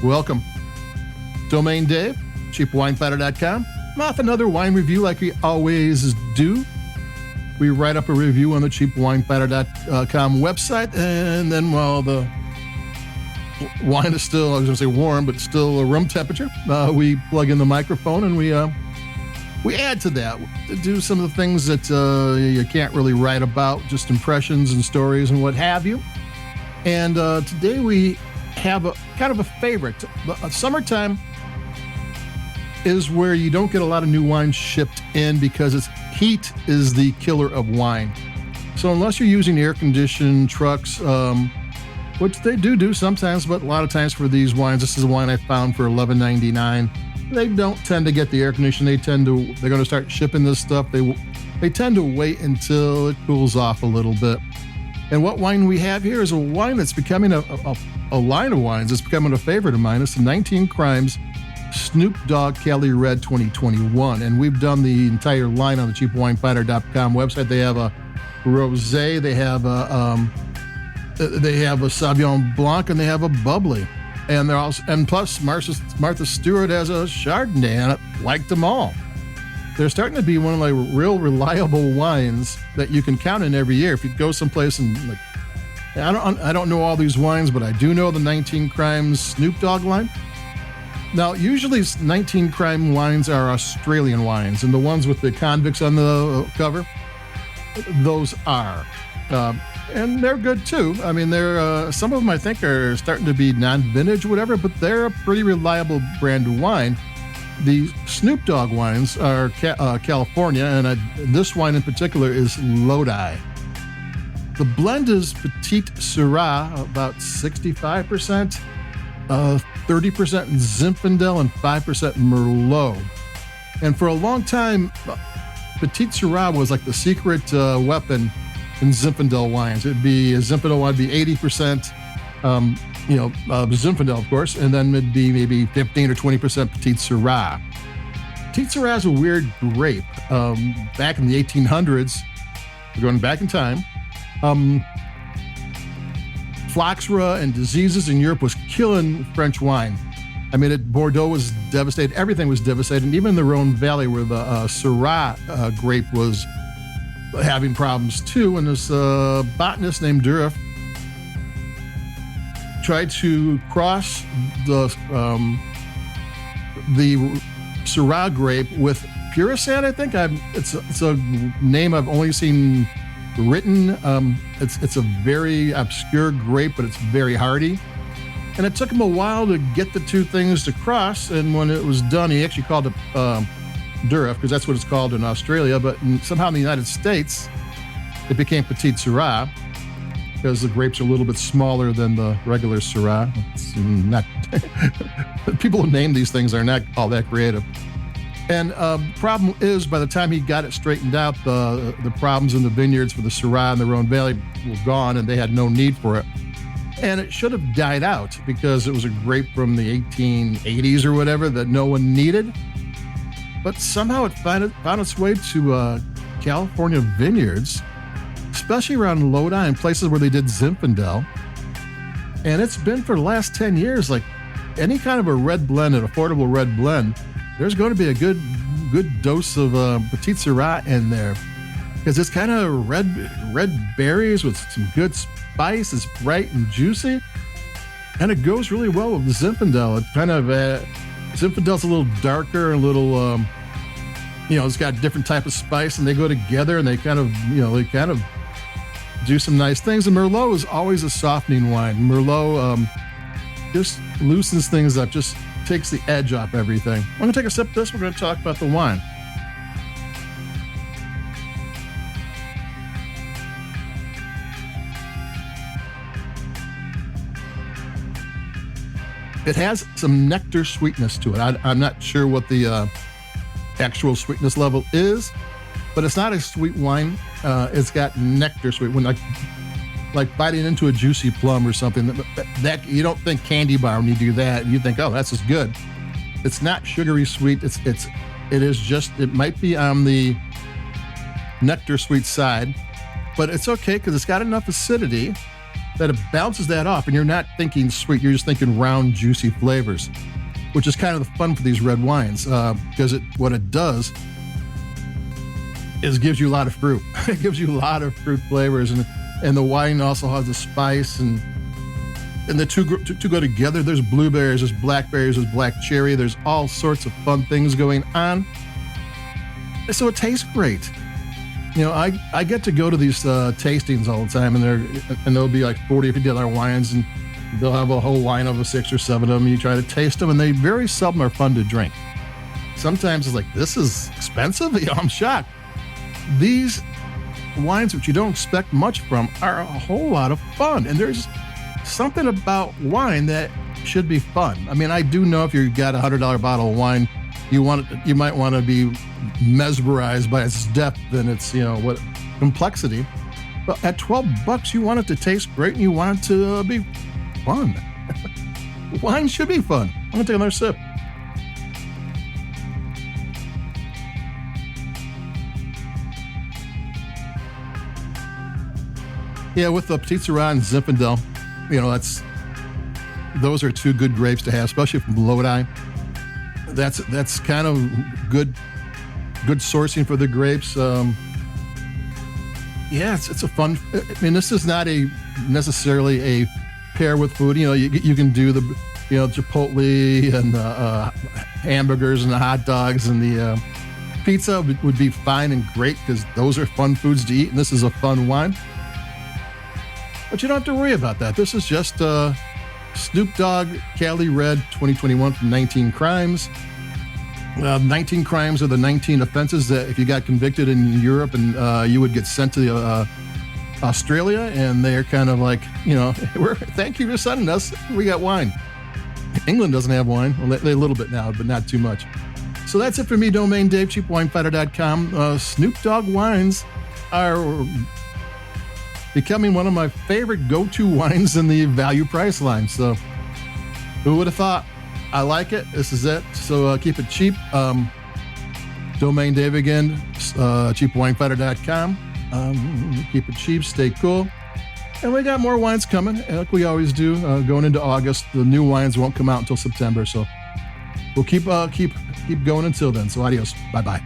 Welcome. Domain Dave, cheapwinefighter.com. Off another wine review like we always do. We write up a review on the cheapwinefighter.com website, and then while the wine is still, I was going to say warm, but still room temperature, we plug in the microphone and we add to that to do some of the things that you can't really write about, just impressions and stories and what have you. And today we have a kind of a favorite. Summertime is where you don't get a lot of new wine shipped in because heat is the killer of wine. So unless you're using air-conditioned trucks, which they do sometimes, but a lot of times for these wines, this is a wine I found for $11.99. They don't tend to get the air conditioning. They're going to start shipping this stuff. They tend to wait until it cools off a little bit. And what wine we have here is a wine that's becoming a line of wines. It's becoming a favorite of mine. It's the 19 Crimes Snoop Dogg Cali Red 2021. And we've done the entire line on the cheapwinefighter.com website. They have a Rosé, they have a Sauvignon Blanc, and they have a bubbly. And they're also, and plus Martha Stewart has a Chardonnay, and I liked them all. They're starting to be one of the real reliable wines that you can count in every year. If you go someplace and I don't know all these wines, but I do know the 19 Crimes Snoop Dogg line. Now, usually 19 Crime wines are Australian wines, and the ones with the convicts on the cover, those are. And they're good too. I mean, they're some of them I think are starting to be non-vintage or whatever, but they're a pretty reliable brand of wine. The Snoop Dogg wines are California, and this wine in particular is Lodi. The blend is Petite Syrah, about 65%, 30% Zinfandel, and 5% Merlot. And for a long time, Petite Syrah was like the secret weapon in Zinfandel wines. Zinfandel wine would be 80%, Zinfandel, of course, and then it'd be maybe 15 or 20% Petite Syrah. Petite Syrah is a weird grape. Back in the 1800s, we're going back in time, phylloxera and diseases in Europe was killing French wine. I mean, Bordeaux was devastated. Everything was devastated. And even the Rhone Valley, where the Syrah grape was having problems too. And this botanist named Durif tried to cross the Syrah grape with Purissant, I think. It's a name I've only seen written. It's a very obscure grape, but it's very hardy. And it took him a while to get the two things to cross. And when it was done, he actually called it Durif, because that's what it's called in Australia. But somehow in the United States, it became Petite Syrah, because the grapes are a little bit smaller than the regular Syrah. It's not people who name these things are not all that creative. And problem is, by the time he got it straightened out, the problems in the vineyards for the Syrah and the Rhone Valley were gone, and they had no need for it. And it should have died out because it was a grape from the 1880s or whatever that no one needed. But somehow it found its way to California vineyards, especially around Lodi and places where they did Zinfandel. And it's been for the last 10 years, like any kind of a red blend, an affordable red blend, there's going to be a good dose of Petite Syrah in there, because it's kind of red berries with some good spice. It's bright and juicy, and it goes really well with the Zinfandel. It kind of Zinfandel's a little darker, a little it's got a different type of spice, and they go together, and they kind of do some nice things. And Merlot is always a softening wine. Merlot just loosens things up, just takes the edge off everything. I'm going to take a sip of this. We're going to talk about the wine. It has some nectar sweetness to it. I'm not sure what the actual sweetness level is, but it's not a sweet wine. It's got nectar sweet, when like biting into a juicy plum or something. That you don't think candy bar when you do that. You think, oh, that's just good. It's not sugary sweet. It might be on the nectar sweet side, but it's okay because it's got enough acidity that it bounces that off, and you're not thinking sweet, you're just thinking round, juicy flavors, which is kind of the fun for these red wines, because what it does is gives you a lot of fruit. It gives you a lot of fruit flavors, and the wine also has the spice, and the two go together. There's blueberries, there's blackberries, there's black cherry, there's all sorts of fun things going on. So it tastes great. You know, I get to go to these tastings all the time, and there'll be like $40 or $50 wines, and they'll have a whole line of 6 or 7 of them. You try to taste them, and they very seldom are fun to drink. Sometimes it's like, this is expensive? You know, I'm shocked. These wines, which you don't expect much from, are a whole lot of fun, and there's something about wine that should be fun. I mean, I do know if you got a $100 bottle of wine, you might want to be mesmerized by its depth and its, what complexity. But at $12, you want it to taste great, and you want it to be fun. Wine should be fun. I'm gonna take another sip. Yeah, with the Petit Syrah and Zinfandel, those are 2 good grapes to have, especially from Lodi. That's kind of good sourcing for the grapes. It's a fun. I mean, this is not necessarily a pair with food. You can do the Chipotle and the hamburgers and the hot dogs, and the pizza would be fine and great, because those are fun foods to eat, and this is a fun wine. But you don't have to worry about that. This is just Snoop Dogg Cali Red 2021 from 19 Crimes. 19 crimes are the 19 offenses that if you got convicted in Europe, and you would get sent to Australia, and they're kind of like, thank you for sending us. We got wine. England doesn't have wine. Well, they a little bit now, but not too much. So that's it for me, Domain Dave, cheapwinefighter.com. Snoop Dogg wines are becoming one of my favorite go-to wines in the value price line. So who would have thought? I like it. This is it. So keep it cheap. Domain Dave again, cheapwinefighter.com. Keep it cheap. Stay cool. And we got more wines coming, like we always do, going into August. The new wines won't come out until September. So we'll keep going until then. So adios. Bye-bye.